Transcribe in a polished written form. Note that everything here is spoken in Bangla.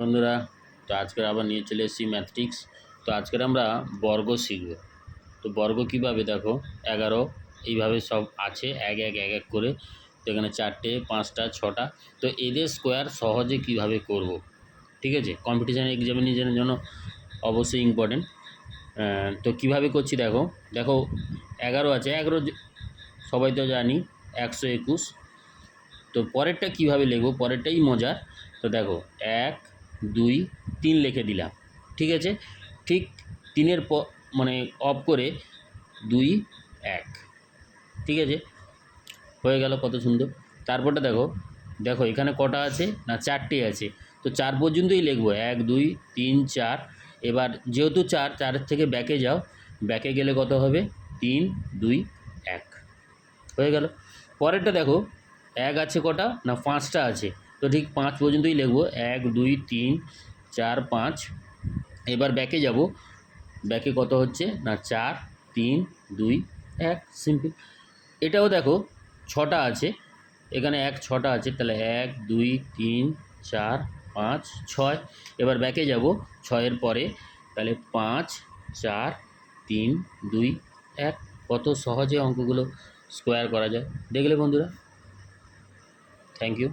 বন্ধুরা, তো আজকের আবার নিয়ে চলে এসেছি ম্যাথটিক্স। তো আজকের আমরা বর্গ শিখব। তো বর্গ কীভাবে, দেখো 11 এইভাবে সব আছে এক এক এক এক করে। তো এখানে 4টে 5টা 6টা। তো এদের স্কোয়ার সহজে কিভাবে করব, ঠিক আছে, কম্পিটিশান এক্সামিনেশনের জন্য অবশ্যই ইম্পর্টেন্ট। তো কিভাবে করছি দেখো দেখো 11 আছে, 11 সবাই তো জানি 121। তো পরেরটা কিভাবে লিখব, পরেরটাই মজার। তো দেখো 1 2 3 লিখে দিলাম, ঠিক আছে। ঠিক 3-এর মানে অফ করে 2 1, ঠিক আছে, হয়ে গেল, কত সুন্দর। তারপরটা দেখো দেখো এখানে কটা আছে না, 4টে আছে। তো 4 পর্যন্তই লিখবো, 1 2 3 4। এবার যেহেতু 4-4 থেকে ব্যাকে যাও, ব্যাকে গেলে কত হবে, 3 2 1, হয়ে গেল। পরেরটা দেখো 1 আছে কটা না, 5টা আছে। তো ঠিক 5 পর্যন্তই লিখব, 1 2 3 4 5। এবার ব্যাকে যাব, ব্যাকে কত হচ্ছে না, 4 3 2 1, সিম্পল। এটাও দেখো 6টা আছে, এখানে 6টা আছে, তাহলে 1 2 3 4 5 6। এবার ব্যাকে যাব 6-এর পরে, তাহলে 5 4 3 2 1। কত সহজে অঙ্কগুলো স্কোয়ার করা যায়, দেখলে বন্ধুরা। Thank you.